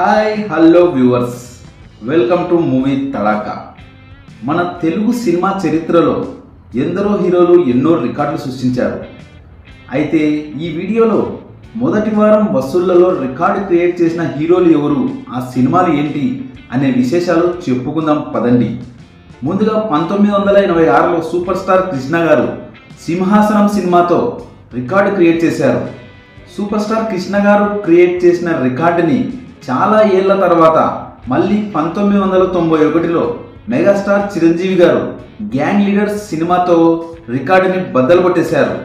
Hi hello viewers, welcome to movie Tadaka. మన Telugu cinema చరిత్రలో ఎందరో హీరోలు ఎన్నో రికార్డులు సృష్టించారు. అయితే ఈ వీడియోలో మొదటి వారం వసూళ్లలో రికార్డు క్రియేట్ చేసిన హీరోలు ఎవరు, ఆ సినిమాలు ఏంటి అనే విశేషాలు చెప్పుకుందాం పదండి. ముందుగా 1986లో సూపర్ స్టార్ కృష్ణ గారు సింహాసనం సినిమాతో రికార్డు క్రియేట్ చేశారు. సూపర్ స్టార్ కృష్ణ గారు క్రియేట్ చేసిన రికార్డుని చాలా ఏళ్ల తర్వాత మళ్ళీ 1991లో మెగాస్టార్ చిరంజీవి గారు గ్యాంగ్ లీడర్స్ సినిమాతో రికార్డుని బద్దలు కొట్టేశారు.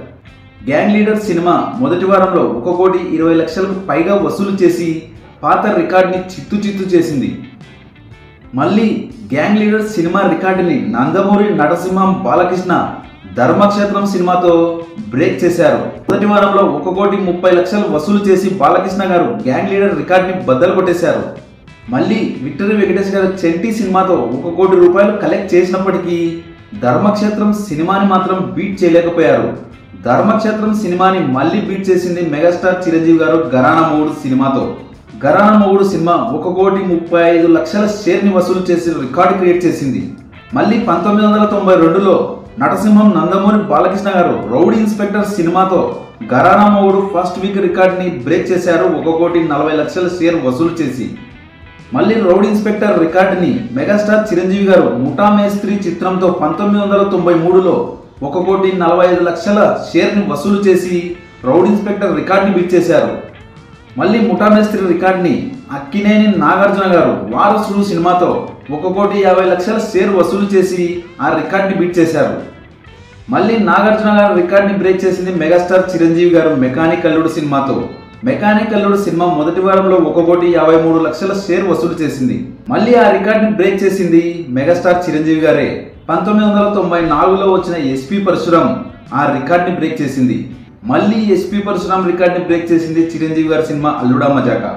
గ్యాంగ్ లీడర్స్ సినిమా మొదటి వారంలో 1,20,00,000కు పైగా వసూలు చేసి పాత రికార్డుని చిత్తు చేసింది. మళ్ళీ గ్యాంగ్ లీడర్స్ సినిమా రికార్డుని నందమూరి నరసింహం బాలకృష్ణ ధర్మక్షేత్రం సినిమాతో బ్రేక్ చేశారు. మొదటి వారంలో 1,30,00,000 వసూలు చేసి బాలకృష్ణ గారు గ్యాంగ్ లీడర్ రికార్డుని బద్దలు కొట్టేశారు. మళ్ళీ విక్టరీ వెంకటేష్ గారు చెంటి సినిమాతో 1 కోటి రూపాయలు కలెక్ట్ చేసినప్పటికీ ధర్మక్షేత్రం సినిమాని మాత్రం బీట్ చేయలేకపోయారు. ధర్మక్షేత్రం సినిమాని మళ్ళీ బీట్ చేసింది మెగాస్టార్ చిరంజీవి గారు ఘరానా మొగుడు సినిమాతో. ఘరానా మొగుడు సినిమా 1,35,00,000 షేర్ని వసూలు చేసి రికార్డు క్రియేట్ చేసింది. మళ్ళీ 1992లో నరసింహం నందమూరి బాలకృష్ణ గారు రౌడీ ఇన్స్పెక్టర్ సినిమాతో ఘరానా మొగుడు ఫస్ట్ వీక్ రికార్డ్ని బ్రేక్ చేశారు. 1,40,00,000 షేర్ వసూలు చేసి. మళ్ళీ రౌడీ ఇన్స్పెక్టర్ రికార్డుని మెగాస్టార్ చిరంజీవి గారు ముఠా మేస్త్రి చిత్రంతో 1993లో 1,45,00,000 షేర్ని వసూలు చేసి రౌడీ ఇన్స్పెక్టర్ రికార్డ్ని బీట్ చేశారు. మళ్ళీ ముఠా మేస్త్రి రికార్డ్ని అక్కినేని నాగార్జున గారు వారసుడు సినిమాతో 1,50,00,000 షేర్ వసూలు చేసి ఆ రికార్డ్ని బీట్ చేశారు. మళ్ళీ నాగార్జున గారు రికార్డ్ని బ్రేక్ చేసింది మెగాస్టార్ చిరంజీవి గారు మెకానిక్ అల్లుడు సినిమాతో. మెకానిక్ అల్లుడు సినిమా మొదటి వారంలో 1,53,00,000 షేర్ వసూలు చేసింది. మళ్ళీ ఆ రికార్డ్ని బ్రేక్ చేసింది మెగాస్టార్ చిరంజీవి గారే. 1994లో వచ్చిన ఎస్పీ పరశురాం ఆ రికార్డ్ని బ్రేక్ చేసింది. మళ్ళీ ఎస్పీ పరశురాం రికార్డ్ని బ్రేక్ చేసింది చిరంజీవి గారి సినిమా అల్లుడా మజాకా.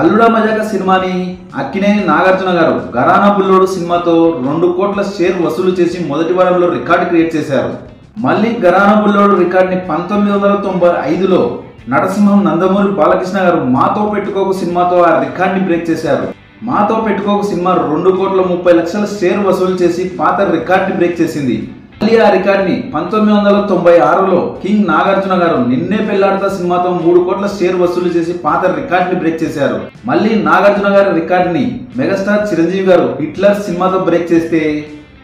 అల్లుడా మజాకా సినిమాని అక్కినేని నాగార్జున గారు ఘరానా బుల్లోడు సినిమాతో 2 కోట్ల షేర్ వసూలు చేసి మొదటి వారంలో రికార్డు క్రియేట్ చేశారు. మళ్ళీ ఘరానా బుల్లోడు రికార్డ్ని 1995లో నరసింహం నందమూరి బాలకృష్ణ గారు మాతో పెట్టుకోకు సినిమాతో ఆ రికార్డ్ని బ్రేక్ చేశారు. మాతో పెట్టుకోకు సినిమా 2,30,00,000 షేర్ వసూలు చేసి పాత రికార్డ్ని బ్రేక్ చేసింది. మళ్ళీ ఆ రికార్డ్ని 1996లో కింగ్ నాగార్జున గారు నిన్నే పెళ్లాడతా సినిమాతో 3 కోట్ల షేర్ వసూలు చేసి పాత రికార్డ్ని బ్రేక్ చేశారు. మళ్ళీ నాగార్జున గారి రికార్డ్ని మెగాస్టార్ చిరంజీవి గారు హిట్లర్ సినిమాతో బ్రేక్ చేస్తే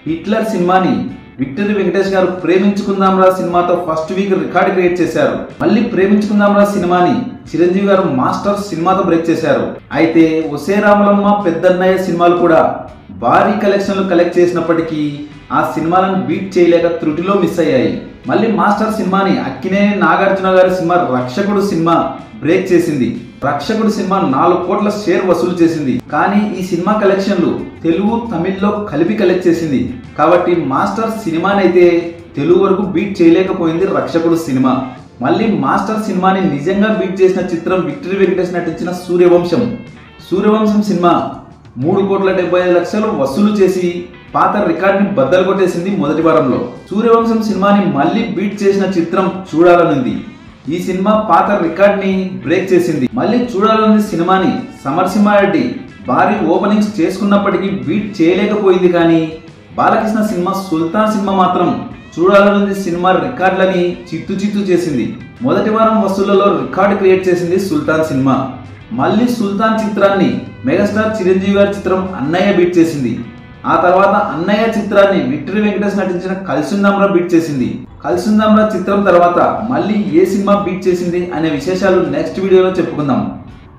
హిట్లర్ సినిమాని విక్టరీ వెంకటేష్ గారు ప్రేమించుకుందాంరా సినిమాతో ఫస్ట్ వీక్ రికార్డు క్రియేట్ చేశారు. మళ్ళీ ప్రేమించుకుందాంరా సినిమాని చిరంజీవి గారు మాస్టర్ సినిమాతో బ్రేక్ చేశారు. అయితే ఒసే రామలమ్మ పెద్దన్నయ్య సినిమాలు కూడా భారీ కలెక్షన్లు కలెక్ట్ చేసినప్పటికీ ఆ సినిమాలను బీట్ చేయలేక త్రుటిలో మిస్ అయ్యాయి. మళ్ళీ మాస్టర్ సినిమాని అక్కినేని నాగార్జున గారి సినిమా రక్షకుడు సినిమా బ్రేక్ చేసింది. రక్షకుడు సినిమా 4 కోట్ల షేర్ వసూలు చేసింది. కానీ ఈ సినిమా కలెక్షన్లు తెలుగు తమిళ్లో కలిపి కలెక్ట్ చేసింది. కాబట్టి మాస్టర్ సినిమానైతే తెలుగు వరకు బీట్ చేయలేకపోయింది రక్షకుడు సినిమా. మళ్ళీ మాస్టర్ సినిమాని నిజంగా బీట్ చేసిన చిత్రం విక్టరీ వెంకటేష్ నటించిన సూర్యవంశం. సూర్యవంశం సినిమా 3,75,00,000 వసూలు చేసి పాత రికార్డ్ని బద్దలు కొట్టేసింది మొదటి వారంలో. సూర్యవంశం సినిమాని మళ్ళీ బీట్ చేసిన చిత్రం చూడాలనుంది. ఈ సినిమా పాత రికార్డ్ని బ్రేక్ చేసింది. మళ్ళీ చూడాలనుంది సినిమాని సమరసింహారెడ్డి భారీ ఓపెనింగ్స్ చేసుకున్నప్పటికీ బీట్ చేయలేకపోయింది. కానీ బాలకృష్ణ సినిమా సుల్తాన్ సినిమా మాత్రం చూడాలనుంది సినిమా రికార్డులని చిత్తు చేసింది. మొదటి వారం వసూళ్లలో రికార్డు క్రియేట్ చేసింది సుల్తాన్ సినిమా. మళ్ళీ సుల్తాన్ చిత్రాన్ని మెగాస్టార్ చిరంజీవి గారి చిత్రం అన్నయ్య బీట్ చేసింది. ఆ తర్వాత అన్నయ్య చిత్రాన్ని విక్టరీ వెంకటేష్ నటించిన కలిసుందాంరా బీట్ చేసింది. కలిసుందాంరా చిత్రం తర్వాత మళ్ళీ ఏ సినిమా బీట్ చేసింది అనే విశేషాలు నెక్స్ట్ వీడియోలో చెప్పుకుందాం.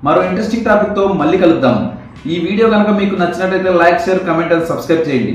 మరో ఇంట్రెస్టింగ్ టాపిక్తో మళ్ళీ కలుద్దాం. ఈ వీడియో కనుక మీకు నచ్చినట్లయితే like, share, comment and subscribe చేయండి.